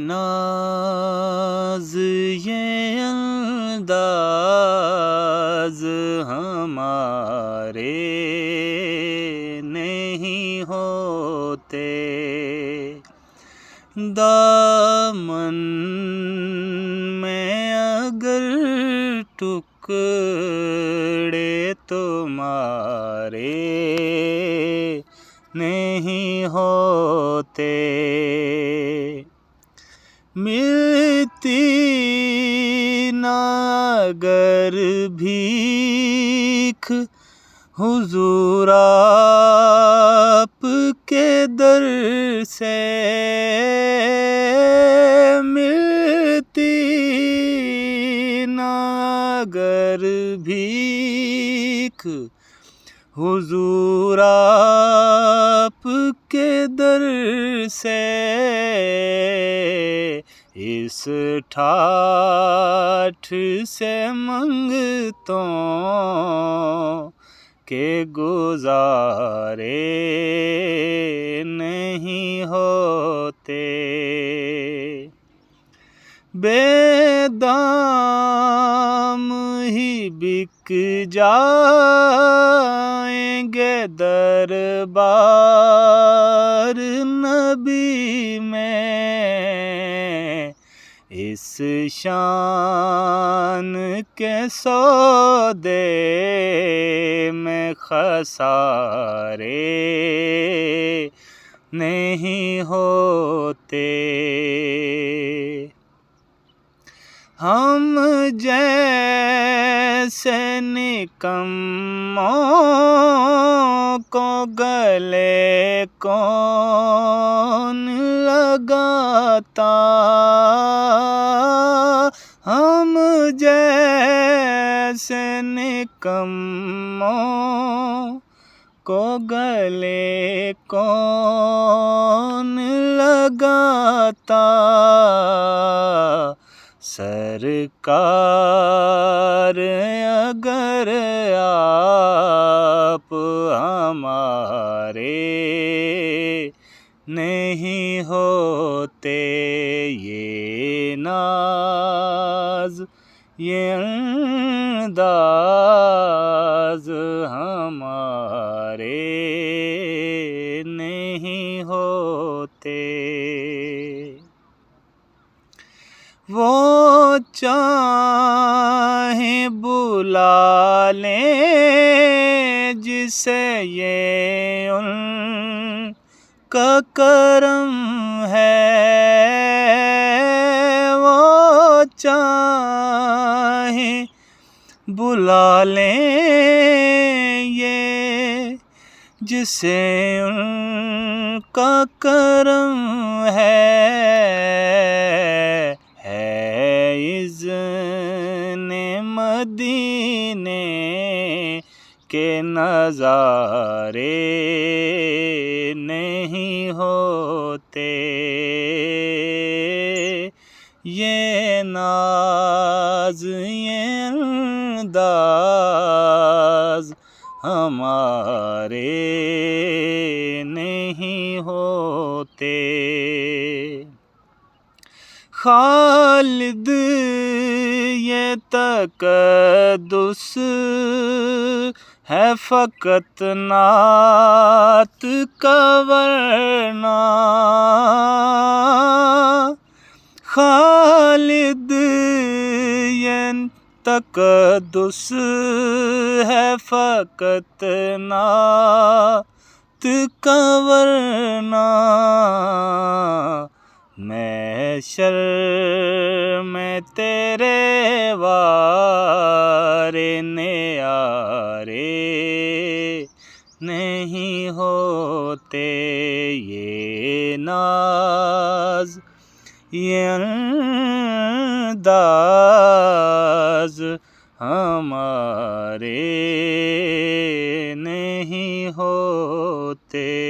नाज ये अंदाज हमारे नहीं होते, दामन में अगर टुकड़े तुम्हारे नहीं होते, मिलती ना अगर भीख हुजूर आपके दर से, मिलती ना अगर भीख हुजूर आपके दर से, इस ठाठ से मंगतों के गुजारे नहीं होते, बेदाम ही बिक जाएंगे दरबार नबी में, इस शान के सौदे में खसारे नहीं होते, हम जैसे निकम्मों को गले कौन लगाता, हम जैसे निकम्मों को गले कौन लगाता, सरकार अगर आप हमारे नहीं होते, ये नाज ये अंदाज हमारे नहीं होते, वो चाहे बुला लें जिसे ये उनका करम है, वो चाहे बुला लें ये जिसे उनका करम है इज़्ने मदीने के नज़ारे नहीं होते, ये नाज ये अंदाज हमारे नहीं होते, खालिद ये तकद्दुस है फ़कत नात का वरना, खालिद ये तकद्दुस है फ़कत नात का वरना, महशर में तेरे वारे न्यारे नहीं होते, ये नाज ये अंदाज हमारे नहीं होते।